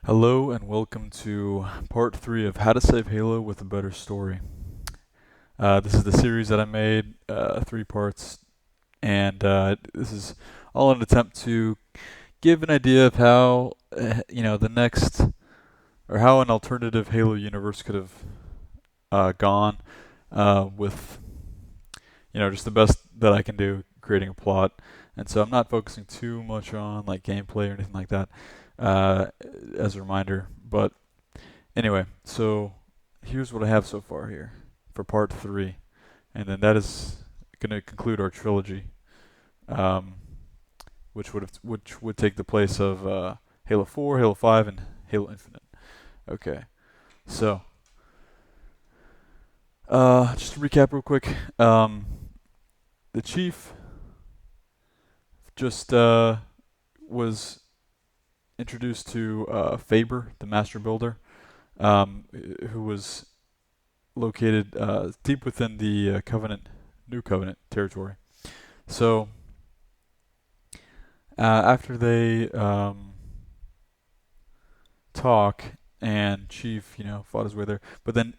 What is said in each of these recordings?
Hello and welcome to part 3 of How to Save Halo with a Better Story. This is the series that I made, 3 parts, and this is all an attempt to give an idea of how, the next, or how an alternative Halo universe could have gone with, just the best that I can do creating a plot. And so I'm not focusing too much on like gameplay or anything like that uh, as a reminder, but anyway, so here's what I have so far here for part 3, and then that is going to conclude our trilogy, um, which would take the place of Halo 4, Halo 5, and Halo Infinite. Okay, so just to recap real quick, the Chief just was introduced to Faber, the Master Builder, who was located deep within the New Covenant territory. So after they talk and Chief, fought his way there, but then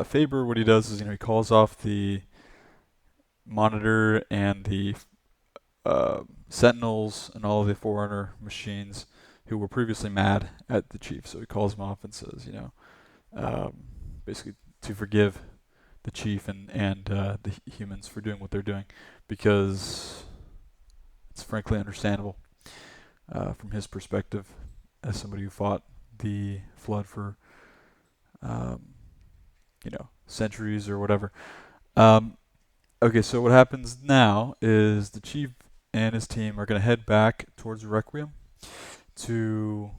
Faber, what he does is, he calls off the Monitor and the Sentinels and all of the Forerunner machines who were previously mad at the Chief. So he calls them off and says, um, basically to forgive the Chief and the humans for doing what they're doing, because it's frankly understandable from his perspective as somebody who fought the Flood for, um, centuries or whatever. Um, okay, so what happens now is the Chief and his team are going to head back towards Requiem to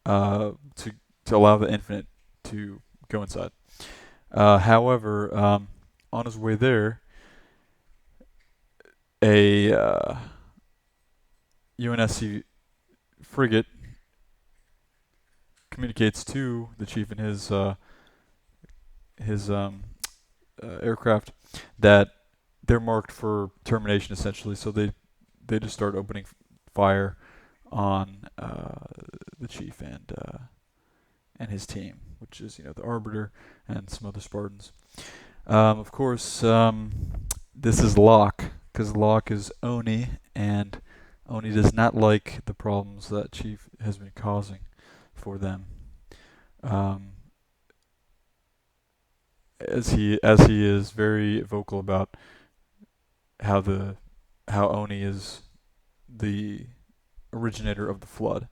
uh, to to allow the Infinite to go inside. However, on his way there, a UNSC frigate communicates to the Chief and his aircraft that they're marked for termination, essentially. So they just start opening fire on the Chief and his team, which is the Arbiter and some other Spartans. Of course, this is Locke, because Locke is Oni, and Oni does not like the problems that Chief has been causing for them. Um, as he is very vocal about how Oni is the originator of the Flood.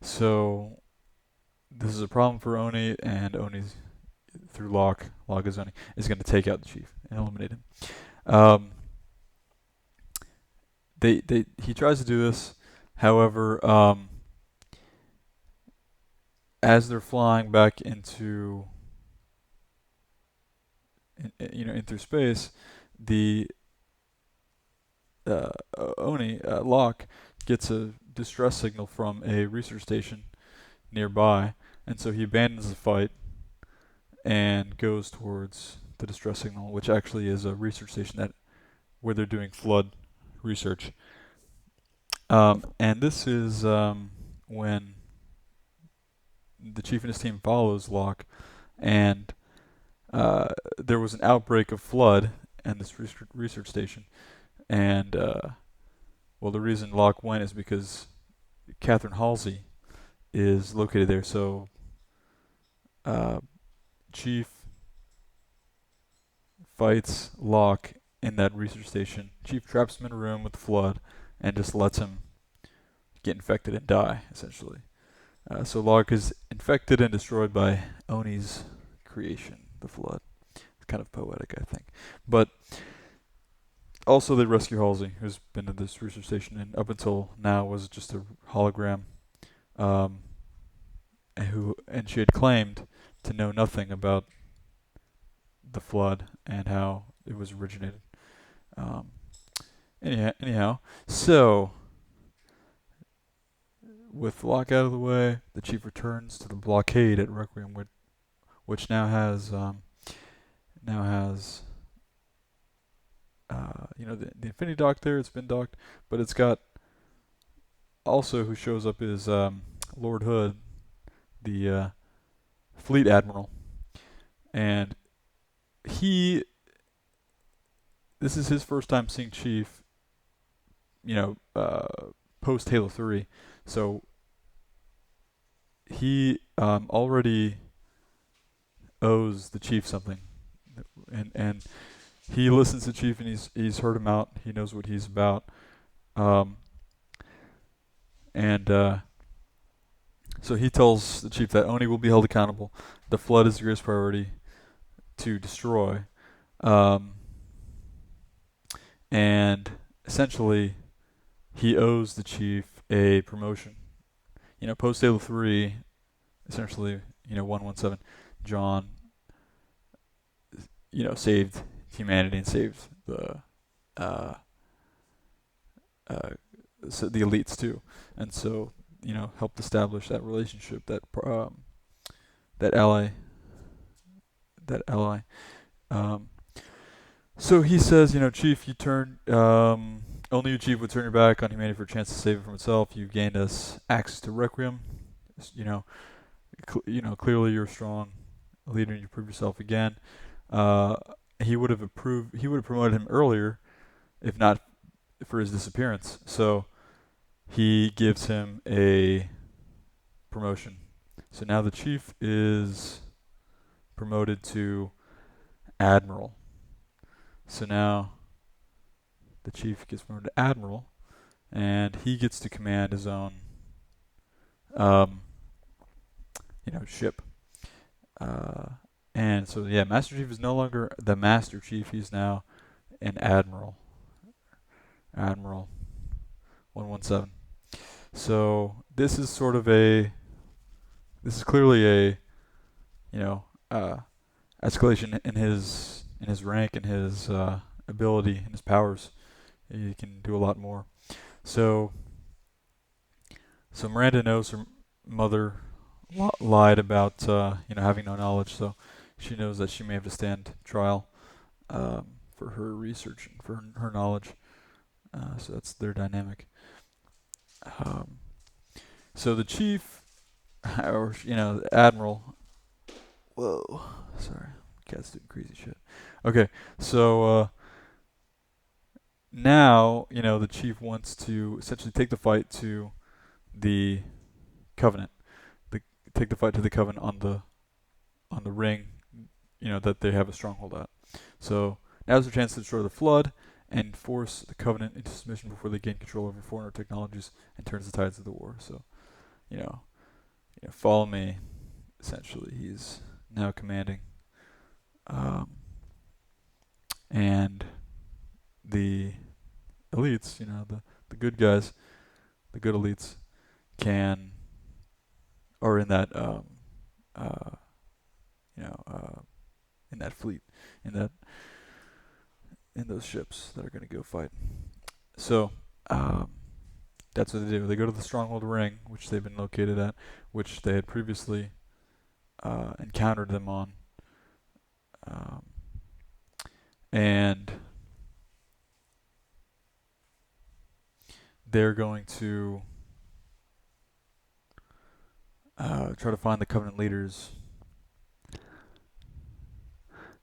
So this is a problem for Oni, and Oni's through Locke is Oni, is going to take out the Chief and eliminate him. Um, he tries to do this, however, as they're flying back in through space, the uh, Oni Locke gets a distress signal from a research station nearby, and so he abandons the fight and goes towards the distress signal, which actually is a research station where they're doing flood research. And this is when the Chief and his team follows Locke, and there was an outbreak of flood in this research station, and the reason Locke went is because Catherine Halsey is located there. So uh, Chief fights Locke in that research station. Chief traps him in a room with the Flood and just lets him get infected and die, essentially. So Locke is infected and destroyed by Oni's creation, the Flood. It's kind of poetic, I think. But also they rescue Halsey, who's been in this research station and up until now was just a hologram, um, and she had claimed to know nothing about the Flood and how it was originated. Um, anyhow, so with Locke out of the way, the Chief returns to the blockade at Requiem, which now has the Infinity Dock there. It's been docked, but it's got also who shows up is Lord Hood, the fleet admiral, and he this is his first time seeing Chief, post Halo 3. So he already owes the Chief something, and he listens to Chief, and he's heard him out. He knows what he's about, um, and so he tells the Chief that Oni will be held accountable. The Flood is the greatest priority to destroy, um, and essentially he owes the Chief a promotion. Post Halo 3, essentially, 117, John, saved humanity and saved uh, uh, the elites too, and so helped establish that relationship, that ally, that ally. Um, so he says, Chief, only you, Chief, would turn your back on humanity for a chance to save it from itself. You've gained us access to Requiem. You know, clearly you're a strong leader, and you prove yourself again. Uh, he would have approved. He would have promoted him earlier, if not for his disappearance. So he gives him a promotion. So now the Chief is promoted to Admiral. So now the Chief gets promoted to Admiral, and he gets to command his own, um, ship. And so, yeah, Master Chief is no longer the Master Chief. He's now an Admiral. Admiral 117. So this is clearly a, you know, escalation in his rank and his ability and his powers. He can do a lot more. So Miranda knows her mother lied about having no knowledge. So she knows that she may have to stand trial for her research and for her knowledge. So that's their dynamic. So the Chief, or the Admiral. Whoa, sorry, cat's doing crazy shit. Okay, so now the Chief wants to essentially take the fight to the Covenant. Take the fight to the Covenant on the ring, that they have a stronghold at. So now's their chance to destroy the Flood and force the Covenant into submission before they gain control over foreigner technologies and turns the tides of the war. So, follow me. Essentially, he's now commanding, and the elites, the good guys, the good elites, are in that, in that fleet, in those ships that are going to go fight. So, that's what they do. They go to the Stronghold Ring, which they've been located at, which they had previously encountered them on, and they're going to try to find the Covenant leaders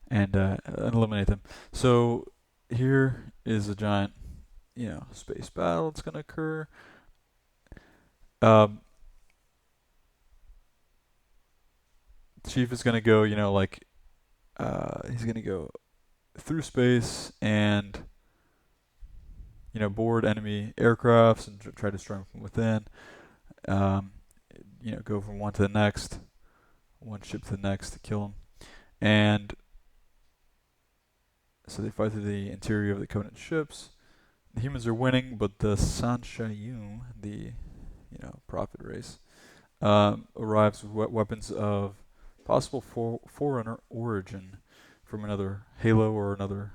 and eliminate them. So here is a giant, space battle that's going to occur. Chief is going to go, he's going to go through space and, board enemy aircrafts and try to destroy them from within. Go from one to the next, one ship to the next to kill them. And so they fight through the interior of the Covenant ships. The humans are winning, but the Sanshayum, the prophet race, arrives with weapons of possible Forerunner origin from another Halo or another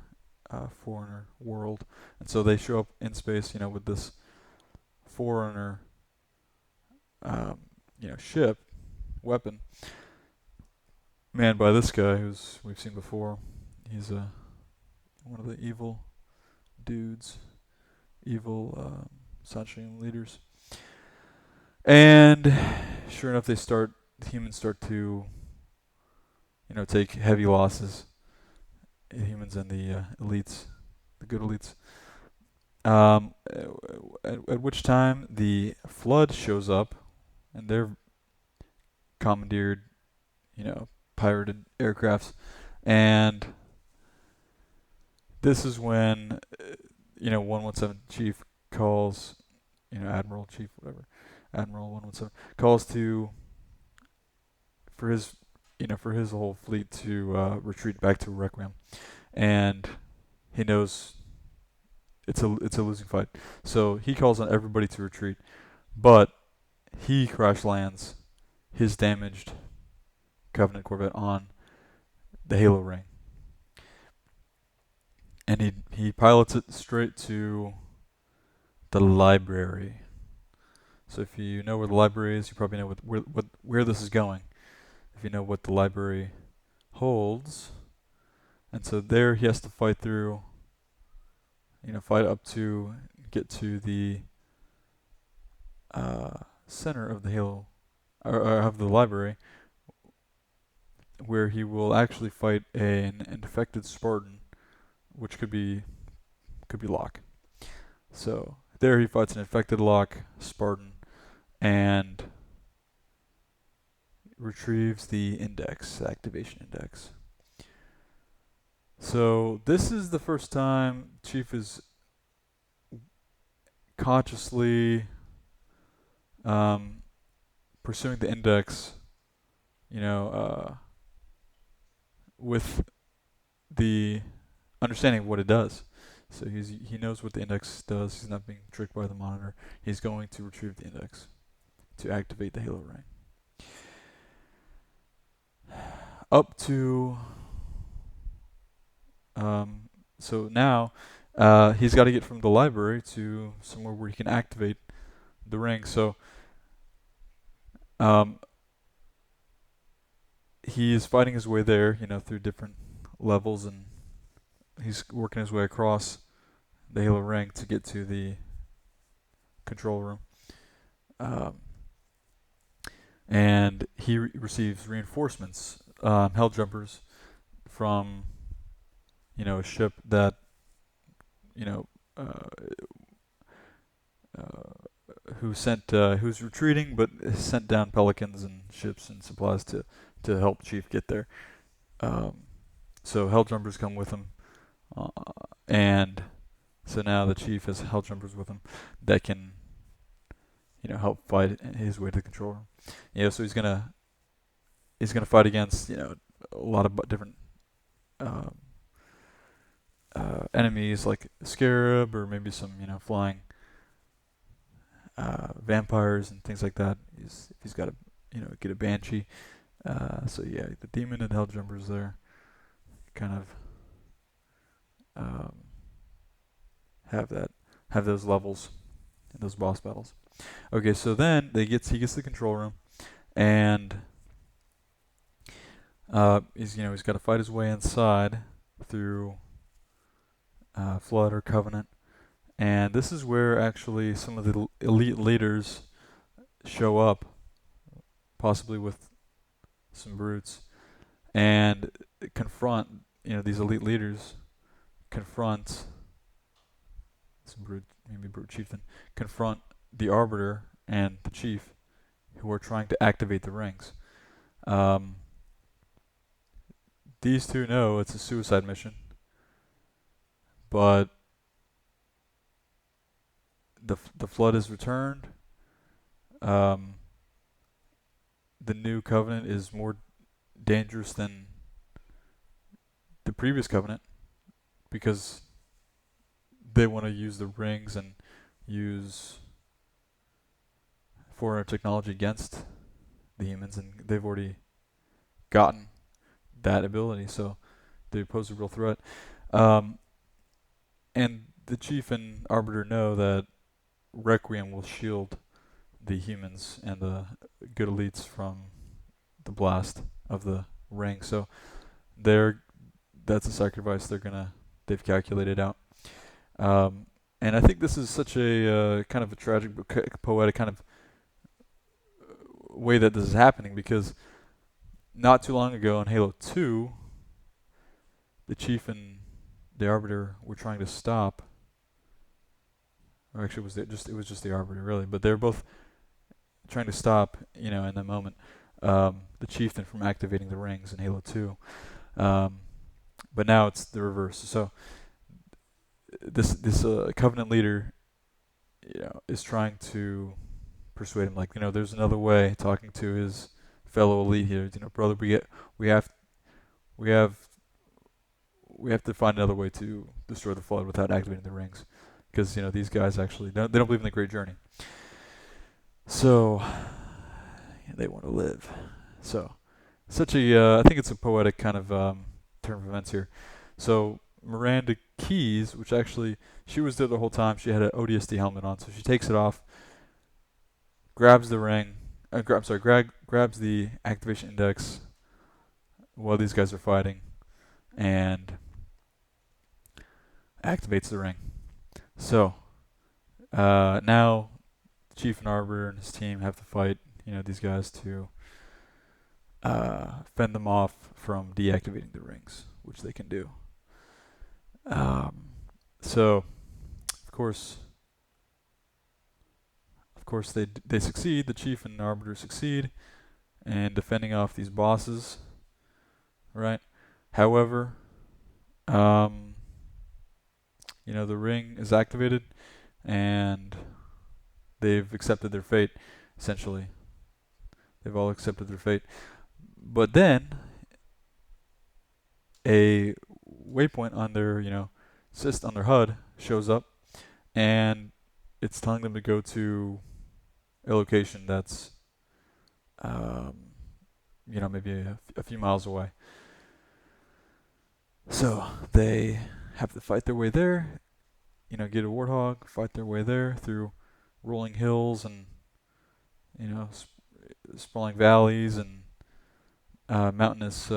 Forerunner world, and so they show up in space, with this Forerunner, ship, weapon, manned by this guy who's we've seen before. He's one of the evil dudes, evil Sanshayum leaders. And sure enough, the humans start to, take heavy losses. The humans and the elites, the good elites. At which time the flood shows up, and they're commandeered, pirated aircrafts, and this is when 117 Chief calls, Admiral Chief, whatever, Admiral 117 calls to for his for his whole fleet to retreat back to Requiem, and he knows it's a losing fight. So he calls on everybody to retreat, but he crash lands his damaged Covenant corvette on the Halo ring, and he pilots it straight to the library. So if you know where the library is, you probably know where this is going. If you know what the library holds, and so there he has to fight through, fight up to get to the center of the Halo, or of the library, where he will actually fight an infected Spartan, which could be Locke. So there he fights an infected Locke Spartan and retrieves the index, activation index. So this is the first time Chief is consciously pursuing the index, with the understanding of what it does. So he knows what the index does. He's not being tricked by the monitor. He's going to retrieve the index to activate the Halo ring. Up to so now he's got to get from the library to somewhere where he can activate the ring. So he is fighting his way there, through different levels, and he's working his way across the Halo ring to get to the control room. And he receives reinforcements, hell jumpers, from a ship that who's retreating, but sent down pelicans and ships and supplies to help Chief get there. So hell jumpers come with him, and so now the Chief has hell jumpers with him that can help fight his way to the control room. So he's gonna fight against a lot of different enemies like Scarab, or maybe some flying vampires and things like that. He's got to get a Banshee. So yeah, the demon and hell jumpers there kind of have those levels in those boss battles. Okay, so then he gets the control room, and he's got to fight his way inside through Flood or Covenant, and this is where actually some of the elite leaders show up, possibly with some brutes, and confront these elite leaders confront some brute chieftain, confront the Arbiter and the Chief, who are trying to activate the rings. These two know it's a suicide mission, but the Flood is returned. The new Covenant is more dangerous than the previous Covenant, because they want to use the rings and use foreign technology against the humans, and they've already gotten that ability, so they pose a real threat. And the Chief and Arbiter know that Requiem will shield the humans and the good elites from the blast of the ring, so that's a sacrifice they've calculated out. And I think this is such a kind of a tragic, poetic kind of way that this is happening, because not too long ago in Halo 2, the Chief and the Arbiter were trying to stop. Or actually, it was just the Arbiter, really. But they were both trying to stop, in that moment, the Chieftain from activating the rings in Halo 2. But now it's the reverse. So this Covenant leader, is trying to persuade him, like, there's another way. Talking to his fellow elite here, brother, we have we have we have to find another way to destroy the Flood without activating the rings, because these guys actually don't believe in the Great Journey. So they want to live. So such a I think it's a poetic kind of turn of events here. So Miranda Keyes, which actually she was there the whole time, she had an ODST helmet on, so she takes it off, grabs the ring, grabs the activation index while these guys are fighting, and activates the ring. So now Chief and Arbiter and his team have to fight, these guys to fend them off from deactivating the rings, which they can do. So, of course, they succeed. The Chief and Arbiter succeed in defending off these bosses, right? However, the ring is activated, and they've accepted their fate, essentially. They've all accepted their fate. But then, a waypoint on their, on their HUD shows up, and it's telling them to go to a location that's, maybe a few miles away. So they have to fight their way there, get a Warthog, fight their way there through rolling hills and, sprawling valleys and mountainous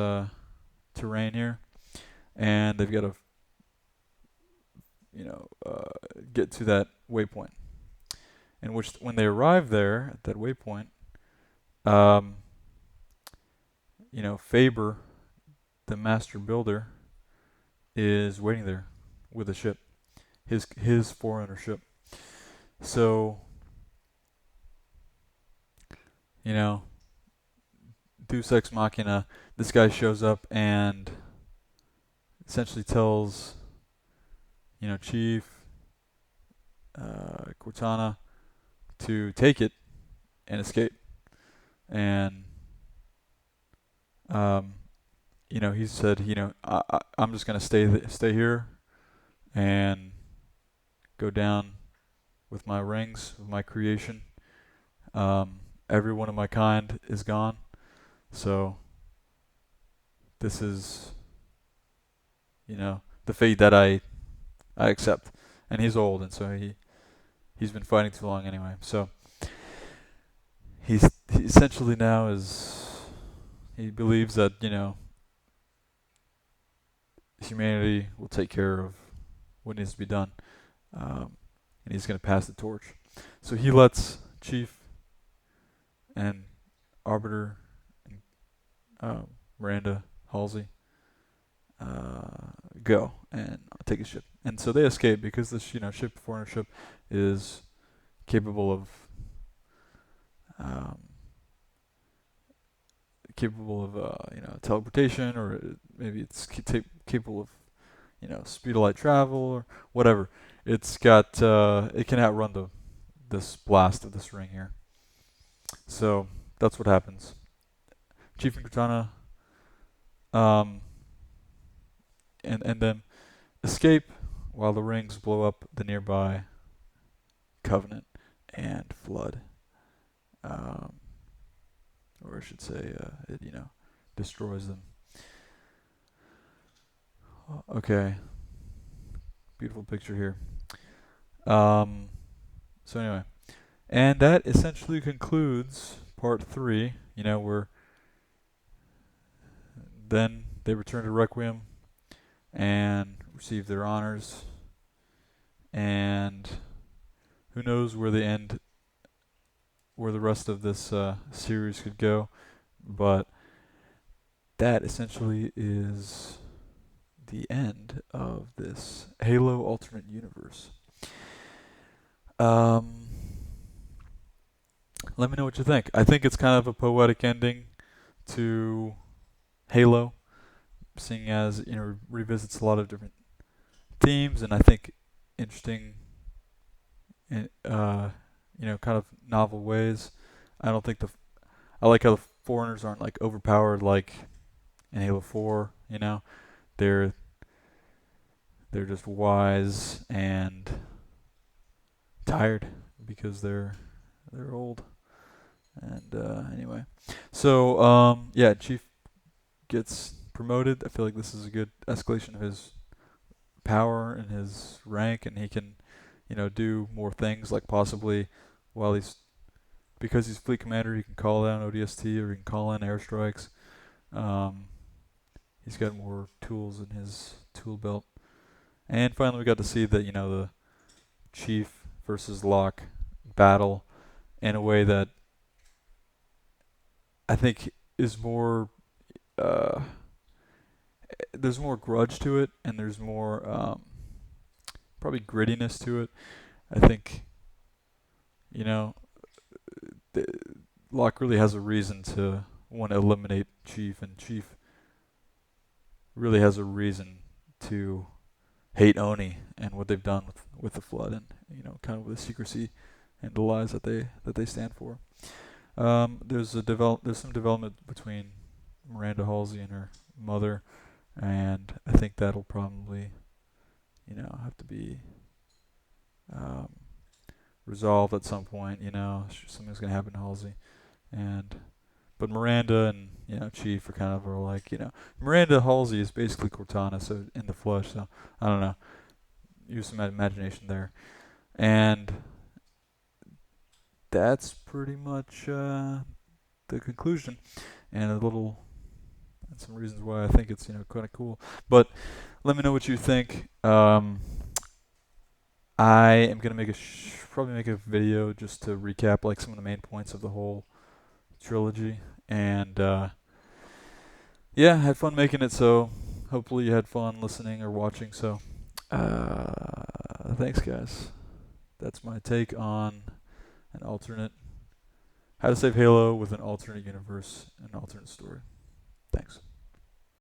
terrain here. And they've got to, get to that waypoint. In which, when they arrive there at that waypoint, Faber, the master builder, is waiting there with a ship, his Forerunner ship. So, Deus Ex Machina, this guy shows up and essentially tells, Chief, Cortana, to take it and escape. And, he said, I'm just going to stay here and go down with my rings, with my creation. Every one of my kind is gone. So this is, the fate that I accept. And he's old, and so he's been fighting too long anyway. So he essentially now he believes that, humanity will take care of what needs to be done, and he's going to pass the torch. So he lets Chief and Arbiter and Miranda Halsey go and take a ship. And so they escape because this, ship, Forerunner ship, is capable of teleportation, or maybe it's capable of, speed of light travel or whatever. It's got it can outrun this blast of this ring here. So that's what happens. Chief and Cortana and then escape while the rings blow up the nearby Covenant and Flood. Or I should say, it destroys them. Okay, beautiful picture here. So anyway, and that essentially concludes part 3. Where then they return to Requiem and receive their honors, and who knows where they end where the rest of this series could go, but that essentially is the end of this Halo alternate universe. Um, Let me know what you think. I think it's kind of a poetic ending to Halo, seeing as revisits a lot of different themes, and I think interesting, kind of novel ways. I don't think I like how the foreigners aren't like overpowered like in Halo 4. They're they're just wise and tired because they're old. And anyway, so yeah, Chief gets promoted. I feel like this is a good escalation of his power and his rank, and he can, do more things like possibly while he's because he's fleet commander, he can call down ODST or he can call in airstrikes. Um, he's got more tools in his tool belt. And finally, we got to see the Chief versus Locke battle in a way that I think is more. There's more grudge to it, and there's more probably grittiness to it. I think you know the, Locke really has a reason to want to eliminate Chief, and Chief really has a reason to hate Oni and what they've done with the Flood, and kind of with the secrecy and the lies that they stand for. There's some development between Miranda Halsey and her mother, and I think that'll probably have to be um, resolved at some point. Something's gonna happen to Halsey, and but Miranda and Chief are like Miranda Halsey is basically Cortana, so in the flesh. So I don't know. Use some imagination there, and that's pretty much the conclusion, and some reasons why I think it's kind of cool. But let me know what you think. I am gonna probably make a video just to recap like some of the main points of the whole trilogy, and yeah, I had fun making it. So hopefully you had fun listening or watching. So thanks, guys. That's my take on an alternate how to save Halo with an alternate universe and alternate story. Thanks.